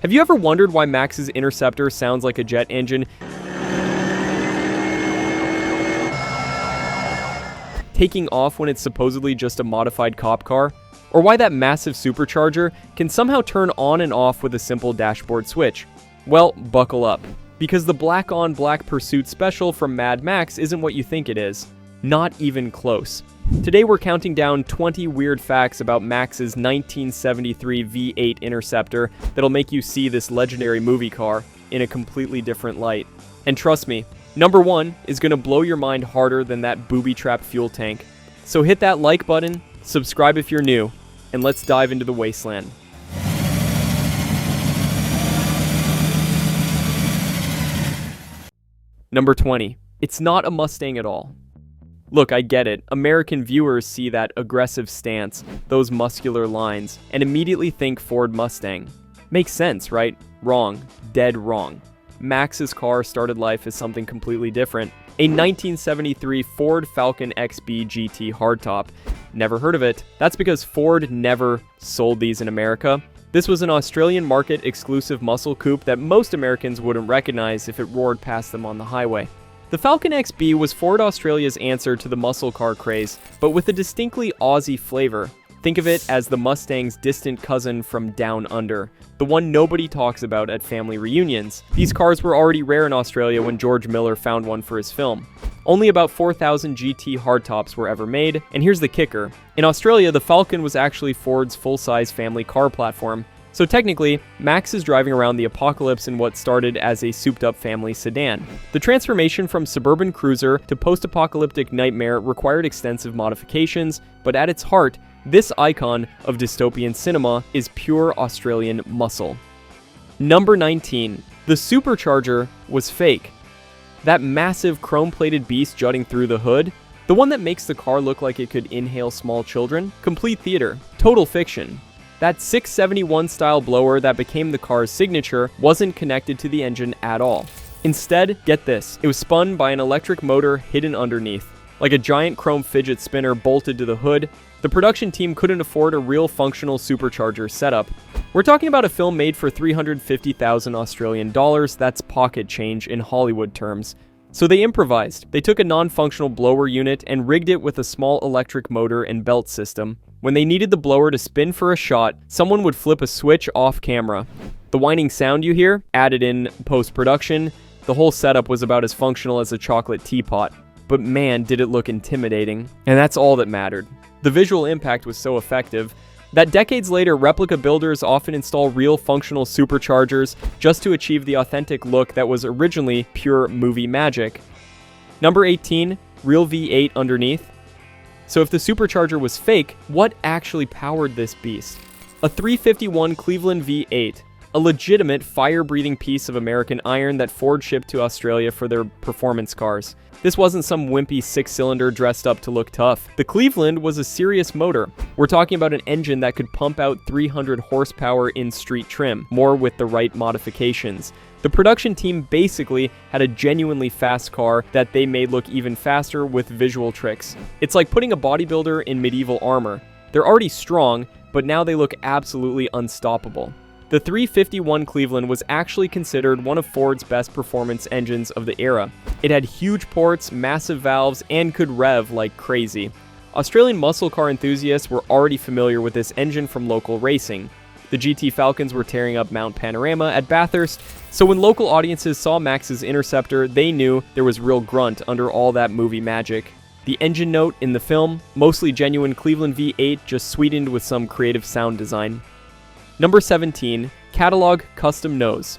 Have you ever wondered why Max's Interceptor sounds like a jet engine taking off when it's supposedly just a modified cop car? Or why that massive supercharger can somehow turn on and off with a simple dashboard switch? Well, buckle up, because the black on black pursuit special from Mad Max isn't what you think it is. Not even close. Today we're counting down 20 weird facts about Max's 1973 V8 Interceptor that'll make you see this legendary movie car in a completely different light. And trust me, number 1 is gonna blow your mind harder than that booby-trapped fuel tank. So hit that like button, subscribe if you're new, and let's dive into the wasteland. Number 20. It's not a Mustang at all. Look, I get it. American viewers see that aggressive stance, those muscular lines, and immediately think Ford Mustang. Makes sense, right? Wrong. Dead wrong. Max's car started life as something completely different. A 1973 Ford Falcon XB GT hardtop. Never heard of it. That's because Ford never sold these in America. This was an Australian market exclusive muscle coupe that most Americans wouldn't recognize if it roared past them on the highway. The Falcon XB was Ford Australia's answer to the muscle car craze, but with a distinctly Aussie flavor. Think of it as the Mustang's distant cousin from Down Under, the one nobody talks about at family reunions. These cars were already rare in Australia when George Miller found one for his film. Only about 4,000 GT hardtops were ever made, and here's the kicker. In Australia, the Falcon was actually Ford's full-size family car platform. So technically, Max is driving around the apocalypse in what started as a souped-up family sedan. The transformation from suburban cruiser to post-apocalyptic nightmare required extensive modifications, but at its heart, this icon of dystopian cinema is pure Australian muscle. Number 19. The supercharger was fake. That massive chrome-plated beast jutting through the hood, the one that makes the car look like it could inhale small children, complete theater, total fiction. That 671 style blower that became the car's signature wasn't connected to the engine at all. Instead, get this, it was spun by an electric motor hidden underneath. Like a giant chrome fidget spinner bolted to the hood, the production team couldn't afford a real functional supercharger setup. We're talking about a film made for 350,000 Australian dollars, that's pocket change in Hollywood terms. So they improvised. They took a non-functional blower unit and rigged it with a small electric motor and belt system. When they needed the blower to spin for a shot, someone would flip a switch off camera. The whining sound you hear, added in post-production, the whole setup was about as functional as a chocolate teapot. But man, did it look intimidating. And that's all that mattered. The visual impact was so effective that decades later, replica builders often install real functional superchargers just to achieve the authentic look that was originally pure movie magic. Number 18, real V8 underneath. So if the supercharger was fake, what actually powered this beast? A 351 Cleveland V8, a legitimate fire-breathing piece of American iron that Ford shipped to Australia for their performance cars. This wasn't some wimpy six-cylinder dressed up to look tough. The Cleveland was a serious motor. We're talking about an engine that could pump out 300 horsepower in street trim, more with the right modifications. The production team basically had a genuinely fast car that they made look even faster with visual tricks. It's like putting a bodybuilder in medieval armor. They're already strong, but now they look absolutely unstoppable. The 351 Cleveland was actually considered one of Ford's best performance engines of the era. It had huge ports, massive valves, and could rev like crazy. Australian muscle car enthusiasts were already familiar with this engine from local racing. The GT Falcons were tearing up Mount Panorama at Bathurst, so when local audiences saw Max's Interceptor, they knew there was real grunt under all that movie magic. The engine note in the film, mostly genuine Cleveland V8, just sweetened with some creative sound design. Number 17, catalog custom nose.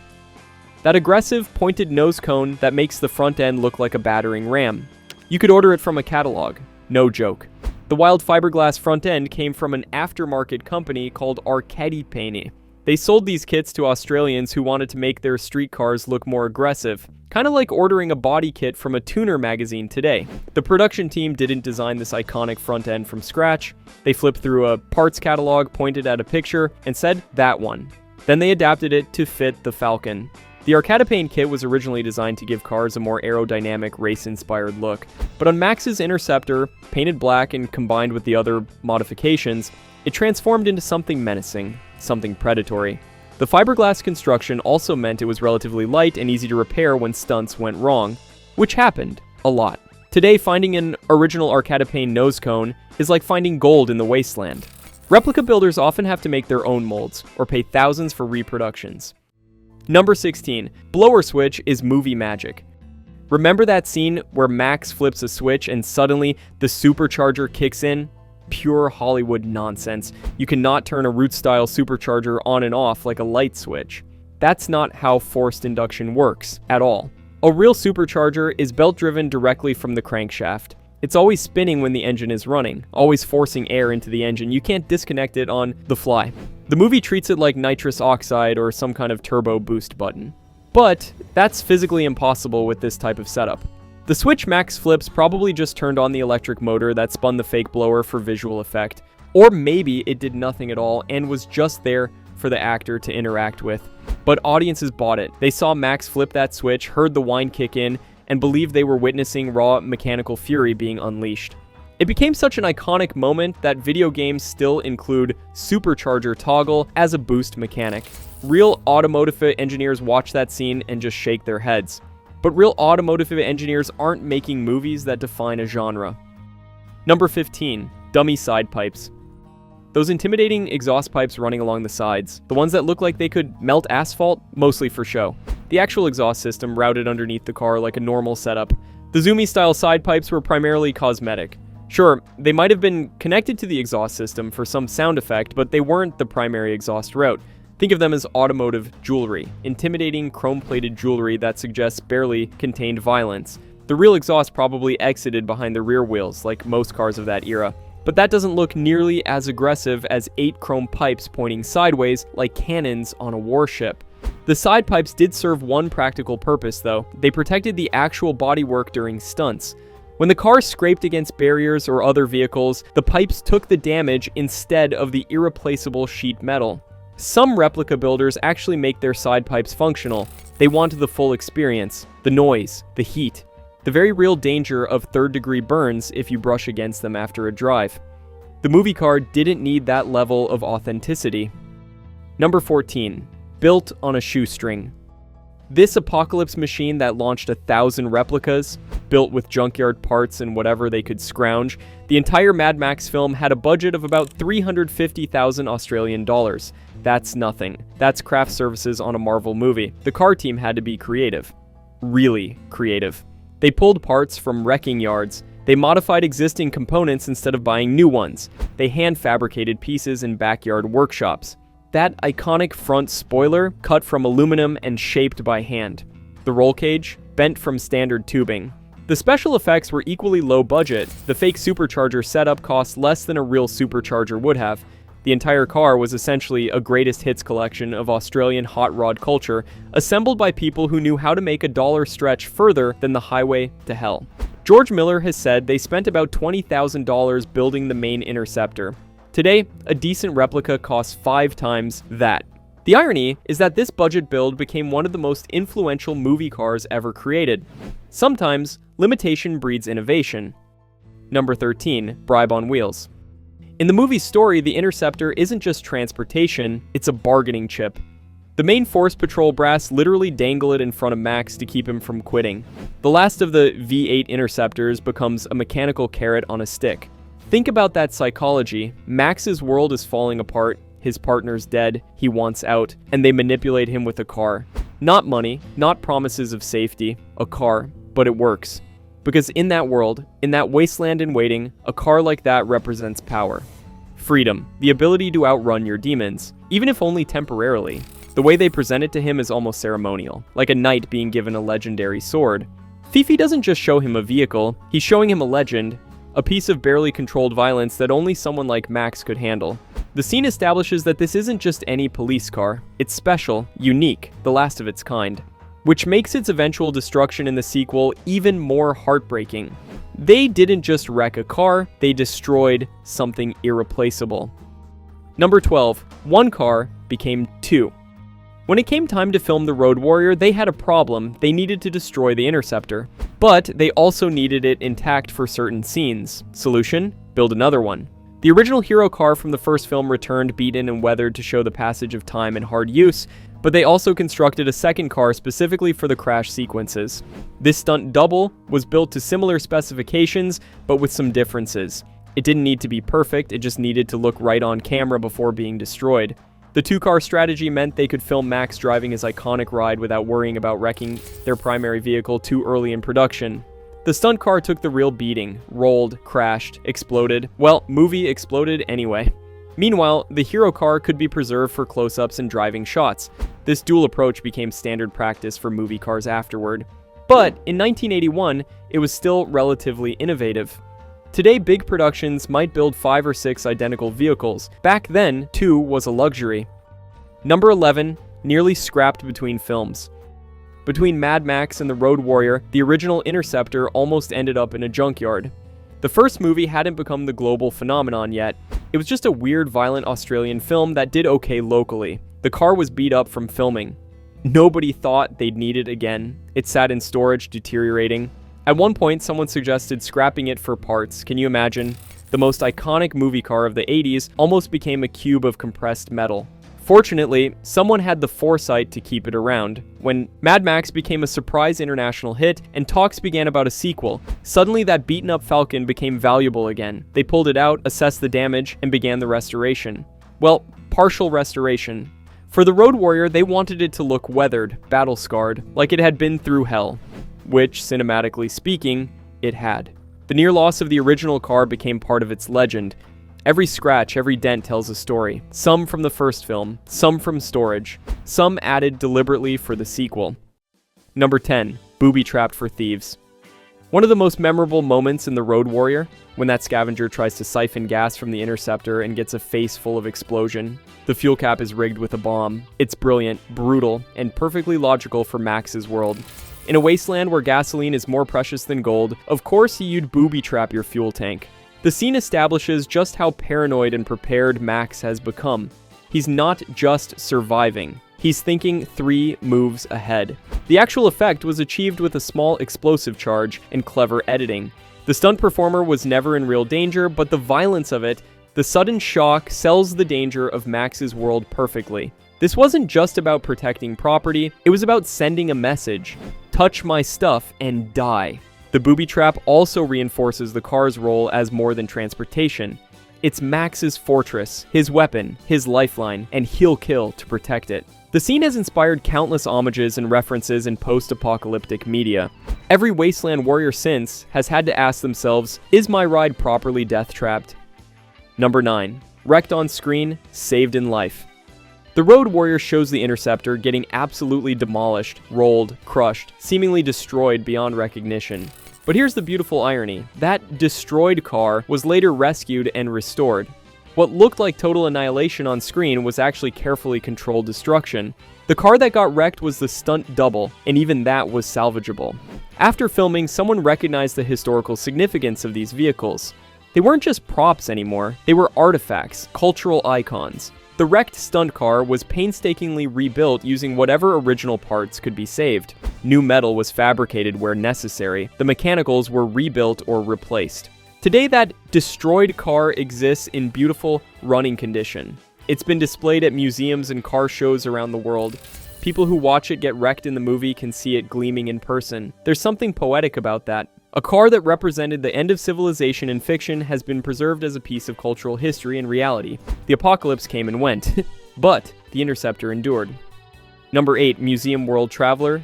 That aggressive, pointed nose cone that makes the front end look like a battering ram. You could order it from a catalog. No joke. The wild fiberglass front end came from an aftermarket company called Arcadipaini. They sold these kits to Australians who wanted to make their street cars look more aggressive. Kind of like ordering a body kit from a tuner magazine today. The production team didn't design this iconic front end from scratch. They flipped through a parts catalog, pointed at a picture, and said, that one. Then they adapted it to fit the Falcon. The Arcadipain kit was originally designed to give cars a more aerodynamic, race-inspired look, but on Max's Interceptor, painted black and combined with the other modifications, it transformed into something menacing, something predatory. The fiberglass construction also meant it was relatively light and easy to repair when stunts went wrong, which happened a lot. Today, finding an original Arcadipane nose cone is like finding gold in the wasteland. Replica builders often have to make their own molds, or pay thousands for reproductions. Number 16. Blower switch is movie magic. Remember that scene where Max flips a switch and suddenly the supercharger kicks in? Pure Hollywood nonsense. You cannot turn a root-style supercharger on and off like a light switch. That's not how forced induction works, at all. A real supercharger is belt-driven directly from the crankshaft. It's always spinning when the engine is running, always forcing air into the engine. You can't disconnect it on the fly. The movie treats it like nitrous oxide or some kind of turbo boost button. But that's physically impossible with this type of setup. The switch Max flips probably just turned on the electric motor that spun the fake blower for visual effect. Or maybe it did nothing at all and was just there for the actor to interact with. But audiences bought it. They saw Max flip that switch, heard the whine kick in, and believed they were witnessing raw mechanical fury being unleashed. It became such an iconic moment that video games still include supercharger toggle as a boost mechanic. Real automotive engineers watch that scene and just shake their heads. But real automotive engineers aren't making movies that define a genre. Number 15. Dummy side pipes. Those intimidating exhaust pipes running along the sides, the ones that look like they could melt asphalt, mostly for show. The actual exhaust system routed underneath the car like a normal setup. The Zoomy-style side pipes were primarily cosmetic. Sure, they might have been connected to the exhaust system for some sound effect, but they weren't the primary exhaust route. Think of them as automotive jewelry, intimidating chrome-plated jewelry that suggests barely contained violence. The real exhaust probably exited behind the rear wheels, like most cars of that era. But that doesn't look nearly as aggressive as 8 chrome pipes pointing sideways like cannons on a warship. The side pipes did serve one practical purpose, though. They protected the actual bodywork during stunts. When the car scraped against barriers or other vehicles, the pipes took the damage instead of the irreplaceable sheet metal. Some replica builders actually make their side pipes functional. They want the full experience, the noise, the heat, the very real danger of third-degree burns if you brush against them after a drive. The movie car didn't need that level of authenticity. Number 14. Built on a shoestring. This apocalypse machine that launched 1,000 replicas, built with junkyard parts and whatever they could scrounge, the entire Mad Max film had a budget of about 350,000 Australian dollars. That's nothing. That's craft services on a Marvel movie. The car team had to be creative. Really creative. They pulled parts from wrecking yards. They modified existing components instead of buying new ones. They hand-fabricated pieces in backyard workshops. That iconic front spoiler, cut from aluminum and shaped by hand. The roll cage, bent from standard tubing. The special effects were equally low budget. The fake supercharger setup cost less than a real supercharger would have. The entire car was essentially a greatest hits collection of Australian hot rod culture, assembled by people who knew how to make a dollar stretch further than the highway to hell. George Miller has said they spent about $20,000 building the main Interceptor. Today, a decent replica costs 5 times that. The irony is that this budget build became one of the most influential movie cars ever created. Sometimes, limitation breeds innovation. Number 13. Bribe on wheels. In the movie's story, the Interceptor isn't just transportation, it's a bargaining chip. The main Force Patrol brass literally dangle it in front of Max to keep him from quitting. The last of the V8 Interceptors becomes a mechanical carrot on a stick. Think about that psychology. Max's world is falling apart, his partner's dead, he wants out, and they manipulate him with a car. Not money, not promises of safety, a car, but it works. Because in that world, in that wasteland in waiting, a car like that represents power. Freedom, the ability to outrun your demons, even if only temporarily. The way they present it to him is almost ceremonial, like a knight being given a legendary sword. Fifi doesn't just show him a vehicle, he's showing him a legend, a piece of barely controlled violence that only someone like Max could handle. The scene establishes that this isn't just any police car, it's special, unique, the last of its kind, which makes its eventual destruction in the sequel even more heartbreaking. They didn't just wreck a car, they destroyed something irreplaceable. Number 12. One car became 2. When it came time to film The Road Warrior, they had a problem. They needed to destroy the Interceptor. But they also needed it intact for certain scenes. Solution? Build another one. The original hero car from the first film returned beaten and weathered to show the passage of time and hard use, but they also constructed a second car specifically for the crash sequences. This stunt double was built to similar specifications, but with some differences. It didn't need to be perfect, it just needed to look right on camera before being destroyed. The two-car strategy meant they could film Max driving his iconic ride without worrying about wrecking their primary vehicle too early in production. The stunt car took the real beating, rolled, crashed, exploded. Well, movie exploded anyway. Meanwhile, the hero car could be preserved for close-ups and driving shots. This dual approach became standard practice for movie cars afterward. But in 1981, it was still relatively innovative. Today, big productions might build 5 or 6 identical vehicles. Back then, 2 was a luxury. Number 11, nearly scrapped between films. Between Mad Max and The Road Warrior, the original Interceptor almost ended up in a junkyard. The first movie hadn't become the global phenomenon yet. It was just a weird, violent Australian film that did okay locally. The car was beat up from filming. Nobody thought they'd need it again. It sat in storage, deteriorating. At one point, someone suggested scrapping it for parts. Can you imagine? The most iconic movie car of the 80s almost became a cube of compressed metal. Fortunately, someone had the foresight to keep it around. When Mad Max became a surprise international hit and talks began about a sequel, suddenly that beaten-up Falcon became valuable again. They pulled it out, assessed the damage, and began the restoration. Well, partial restoration. For the Road Warrior, they wanted it to look weathered, battle-scarred, like it had been through hell. Which, cinematically speaking, it had. The near loss of the original car became part of its legend. Every scratch, every dent tells a story. Some from the first film, some from storage, some added deliberately for the sequel. Number 10, Booby-trapped for thieves. One of the most memorable moments in The Road Warrior, when that scavenger tries to siphon gas from the Interceptor and gets a face full of explosion. The fuel cap is rigged with a bomb. It's brilliant, brutal, and perfectly logical for Max's world. In a wasteland where gasoline is more precious than gold, of course you'd booby-trap your fuel tank. The scene establishes just how paranoid and prepared Max has become. He's not just surviving. He's thinking 3 moves ahead. The actual effect was achieved with a small explosive charge and clever editing. The stunt performer was never in real danger, but the violence of it, the sudden shock, sells the danger of Max's world perfectly. This wasn't just about protecting property, it was about sending a message. Touch my stuff and die. The booby trap also reinforces the car's role as more than transportation. It's Max's fortress, his weapon, his lifeline, and he'll kill to protect it. The scene has inspired countless homages and references in post-apocalyptic media. Every wasteland warrior since has had to ask themselves, is my ride properly death-trapped? Number 9. Wrecked on screen, saved in life. The Road Warrior shows the Interceptor getting absolutely demolished, rolled, crushed, seemingly destroyed beyond recognition. But here's the beautiful irony. That destroyed car was later rescued and restored. What looked like total annihilation on screen was actually carefully controlled destruction. The car that got wrecked was the stunt double, and even that was salvageable. After filming, someone recognized the historical significance of these vehicles. They weren't just props anymore, they were artifacts, cultural icons. The wrecked stunt car was painstakingly rebuilt using whatever original parts could be saved. New metal was fabricated where necessary. The mechanicals were rebuilt or replaced. Today, that destroyed car exists in beautiful running condition. It's been displayed at museums and car shows around the world. People who watch it get wrecked in the movie can see it gleaming in person. There's something poetic about that. A car that represented the end of civilization in fiction has been preserved as a piece of cultural history and reality. The apocalypse came and went, but the Interceptor endured. Number 8, Museum World Traveler.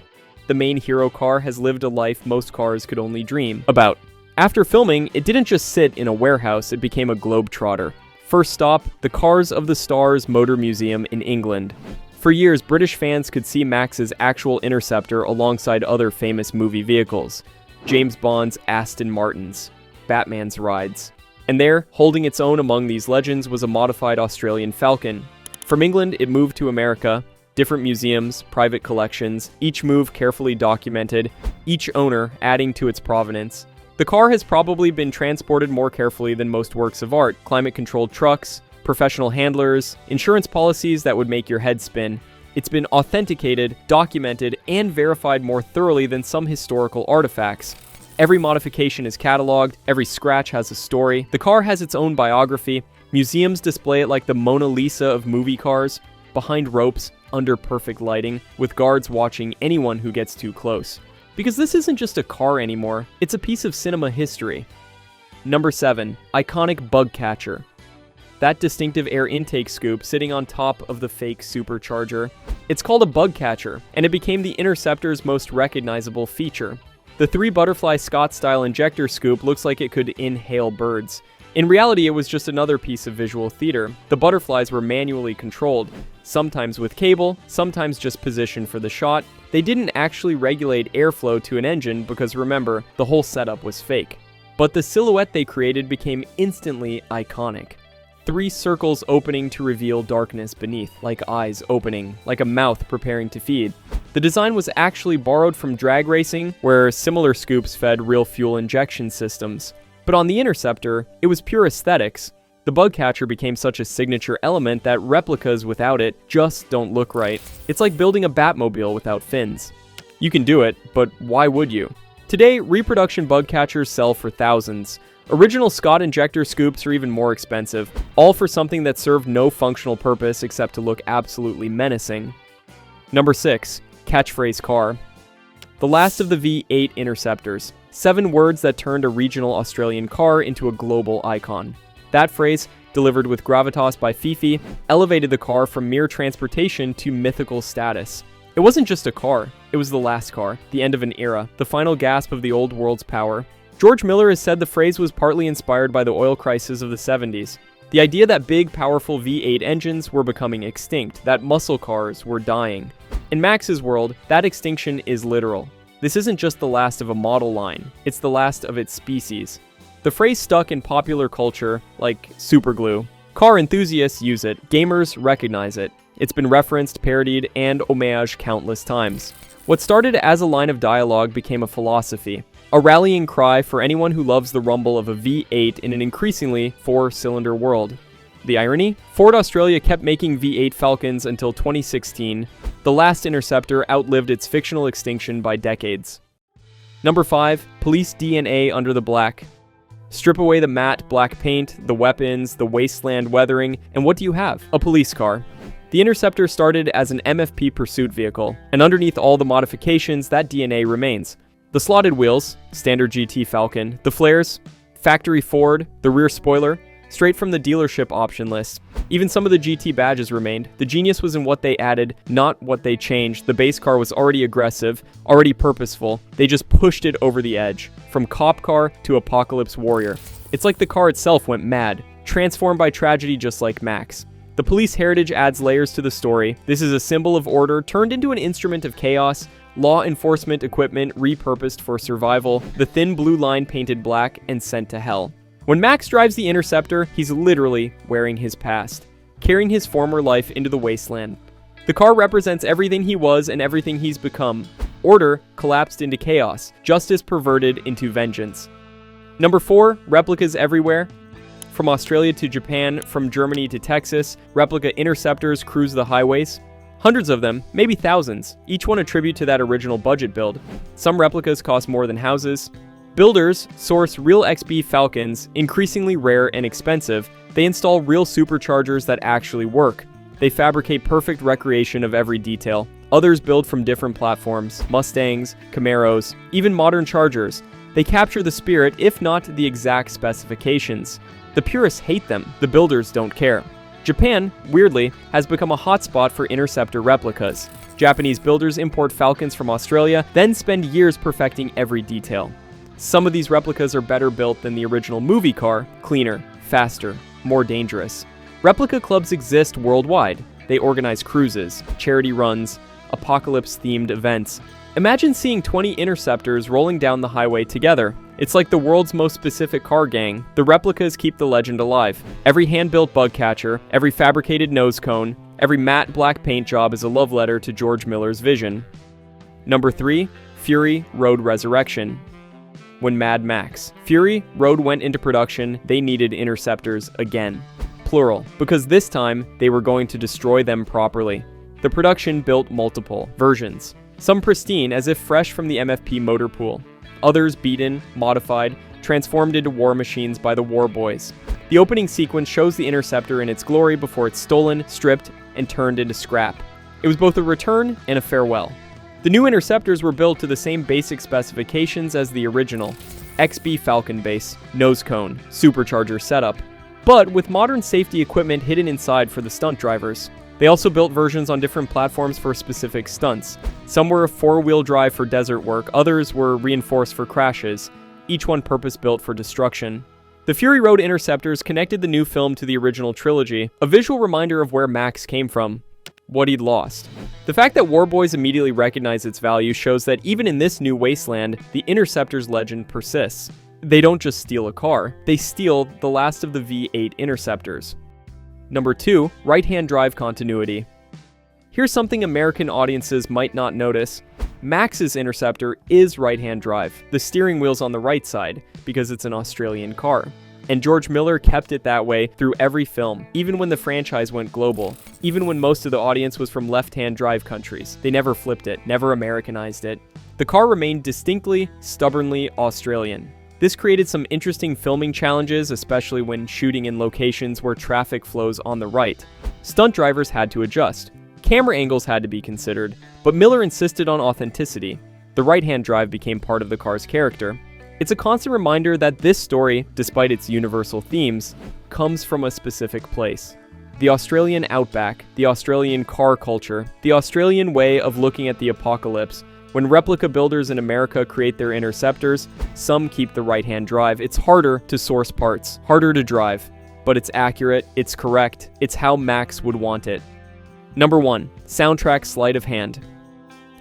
The main hero car has lived a life most cars could only dream about. After filming, it didn't just sit in a warehouse, it became a globetrotter. First stop, the Cars of the Stars Motor Museum in England. For years, British fans could see Max's actual Interceptor alongside other famous movie vehicles. James Bond's Aston Martins, Batman's rides. And there, holding its own among these legends, was a modified Australian Falcon. From England, it moved to America. Different museums, private collections, each move carefully documented, each owner adding to its provenance. The car has probably been transported more carefully than most works of art. Climate-controlled trucks, professional handlers, insurance policies that would make your head spin. It's been authenticated, documented, and verified more thoroughly than some historical artifacts. Every modification is cataloged, every scratch has a story, the car has its own biography, museums display it like the Mona Lisa of movie cars, behind ropes, under perfect lighting, with guards watching anyone who gets too close. Because this isn't just a car anymore, it's a piece of cinema history. Number 7. Iconic bugcatcher. That distinctive air intake scoop sitting on top of the fake supercharger. It's called a bugcatcher, and it became the Interceptor's most recognizable feature. The 3-butterfly Scott-style injector scoop looks like it could inhale birds. In reality, it was just another piece of visual theater. The butterflies were manually controlled, sometimes with cable, sometimes just positioned for the shot. They didn't actually regulate airflow to an engine because remember, the whole setup was fake. But the silhouette they created became instantly iconic. 3 circles opening to reveal darkness beneath, like eyes opening, like a mouth preparing to feed. The design was actually borrowed from drag racing, where similar scoops fed real fuel injection systems. But on the Interceptor, it was pure aesthetics. The bugcatcher became such a signature element that replicas without it just don't look right. It's like building a Batmobile without fins. You can do it, but why would you? Today, reproduction bugcatchers sell for thousands. Original Scott injector scoops are even more expensive, all for something that served no functional purpose except to look absolutely menacing. Number 6. Catchphrase car. The last of the V8 Interceptors. 7 words that turned a regional Australian car into a global icon. That phrase, delivered with gravitas by Fifi, elevated the car from mere transportation to mythical status. It wasn't just a car, it was the last car, the end of an era, the final gasp of the old world's power. George Miller has said the phrase was partly inspired by the oil crisis of the 70s. The idea that big, powerful V8 engines were becoming extinct, that muscle cars were dying. In Max's world, that extinction is literal. This isn't just the last of a model line, it's the last of its species. The phrase stuck in popular culture like superglue. Car enthusiasts use it, gamers recognize it. It's been referenced, parodied, and homaged countless times. What started as a line of dialogue became a philosophy. A rallying cry for anyone who loves the rumble of a V8 in an increasingly 4-cylinder world. The irony? Ford Australia kept making V8 Falcons until 2016. The last Interceptor outlived its fictional extinction by decades. Number 5. Police DNA under the black. Strip away the matte black paint, the weapons, the wasteland weathering, and what do you have? A police car. The Interceptor started as an MFP pursuit vehicle, and underneath all the modifications, that DNA remains. The slotted wheels, standard GT Falcon, the flares, factory Ford, the rear spoiler, straight from the dealership option list. Even some of the GT badges remained. The genius was in what they added, not what they changed. The base car was already aggressive, already purposeful. They just pushed it over the edge, from cop car to apocalypse warrior. It's like the car itself went mad, transformed by tragedy just like Max. The police heritage adds layers to the story. This is a symbol of order turned into an instrument of chaos, law enforcement equipment repurposed for survival, the thin blue line painted black and sent to hell. When Max drives the Interceptor, he's literally wearing his past, carrying his former life into the wasteland. The car represents everything he was and everything he's become. Order collapsed into chaos, justice perverted into vengeance. Number 4, replicas everywhere. From Australia to Japan, from Germany to Texas, replica Interceptors cruise the highways. Hundreds of them, maybe thousands, each one a tribute to that original budget build. Some replicas cost more than houses. Builders source real XB Falcons, increasingly rare and expensive. They install real superchargers that actually work. They fabricate perfect recreation of every detail. Others build from different platforms, Mustangs, Camaros, even modern Chargers. They capture the spirit, if not the exact specifications. The purists hate them, the builders don't care. Japan, weirdly, has become a hotspot for Interceptor replicas. Japanese builders import Falcons from Australia, then spend years perfecting every detail. Some of these replicas are better built than the original movie car, cleaner, faster, more dangerous. Replica clubs exist worldwide. They organize cruises, charity runs, apocalypse-themed events. Imagine seeing 20 Interceptors rolling down the highway together. It's like the world's most specific car gang. The replicas keep the legend alive. Every hand-built bugcatcher, every fabricated nose cone, every matte black paint job is a love letter to George Miller's vision. Number 3, Fury Road Resurrection. When Mad Max Fury Road went into production, they needed Interceptors again. Plural, because this time they were going to destroy them properly. The production built multiple versions. Some pristine, as if fresh from the MFP motor pool. others beaten, modified, transformed into war machines by the war boys. The opening sequence shows the Interceptor in its glory before it's stolen, stripped, and turned into scrap. It was both a return and a farewell. The new Interceptors were built to the same basic specifications as the original. XB Falcon base, nose cone, supercharger setup, but with modern safety equipment hidden inside for the stunt drivers. They also built versions on different platforms for specific stunts. Some were a four-wheel drive for desert work, others were reinforced for crashes, each one purpose-built for destruction. The Fury Road Interceptors connected the new film to the original trilogy, a visual reminder of where Max came from, what he'd lost. The fact that war boys immediately recognized its value shows that even in this new wasteland, the Interceptor's legend persists. They don't just steal a car, they steal the last of the V8 Interceptors. Number 2, right-hand drive continuity. Here's something American audiences might not notice. Max's Interceptor is right-hand drive. The steering wheel's on the right side, because it's an Australian car. And George Miller kept it that way through every film, even when the franchise went global. Even when most of the audience was from left-hand drive countries. They never flipped it, never Americanized it. The car remained distinctly, stubbornly Australian. This created some interesting filming challenges, especially when shooting in locations where traffic flows on the right. Stunt drivers had to adjust. Camera angles had to be considered, but Miller insisted on authenticity. The right-hand drive became part of the car's character. It's a constant reminder that this story, despite its universal themes, comes from a specific place. The Australian outback, the Australian car culture, the Australian way of looking at the apocalypse. When replica builders in America create their Interceptors, some keep the right-hand drive. It's harder to source parts, harder to drive, but it's accurate, it's correct, it's how Max would want it. Number 1, soundtrack sleight of hand.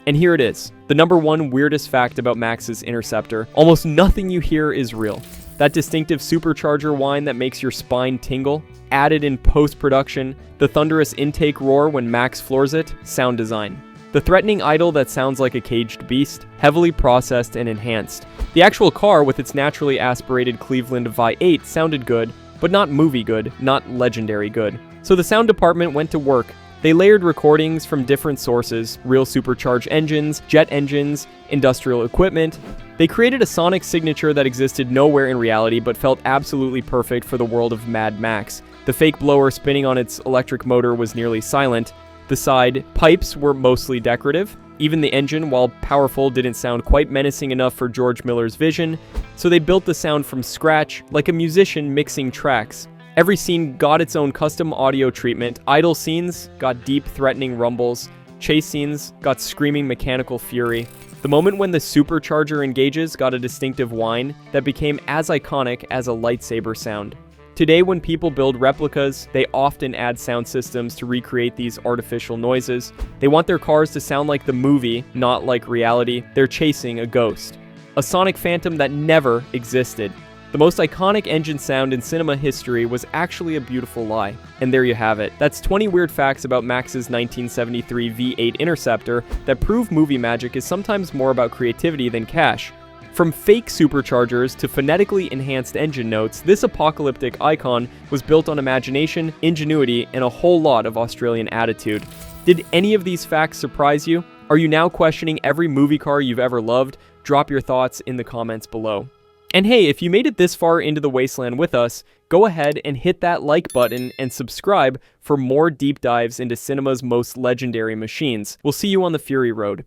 And here it is, the number 1 weirdest fact about Max's Interceptor. Almost nothing you hear is real. That distinctive supercharger whine that makes your spine tingle, added in post-production, the thunderous intake roar when Max floors it, sound design. The threatening idle that sounds like a caged beast, heavily processed and enhanced. The actual car with its naturally aspirated Cleveland V8 sounded good, but not movie good, not legendary good. So the sound department went to work. They layered recordings from different sources, real supercharged engines, jet engines, industrial equipment. They created a sonic signature that existed nowhere in reality but felt absolutely perfect for the world of Mad Max. The fake blower spinning on its electric motor was nearly silent. The side pipes were mostly decorative. Even the engine, while powerful, didn't sound quite menacing enough for George Miller's vision, so they built the sound from scratch, like a musician mixing tracks. Every scene got its own custom audio treatment. Idle scenes got deep, threatening rumbles. Chase scenes got screaming mechanical fury. The moment when the supercharger engages got a distinctive whine that became as iconic as a lightsaber sound. Today, when people build replicas, they often add sound systems to recreate these artificial noises. They want their cars to sound like the movie, not like reality. They're chasing a ghost. A sonic phantom that never existed. The most iconic engine sound in cinema history was actually a beautiful lie. And there you have it. That's 20 weird facts about Max's 1973 V8 Interceptor that prove movie magic is sometimes more about creativity than cash. From fake superchargers to phonetically enhanced engine notes, this apocalyptic icon was built on imagination, ingenuity, and a whole lot of Australian attitude. Did any of these facts surprise you? Are you now questioning every movie car you've ever loved? Drop your thoughts in the comments below. And hey, if you made it this far into the wasteland with us, go ahead and hit that like button and subscribe for more deep dives into cinema's most legendary machines. We'll see you on the Fury Road.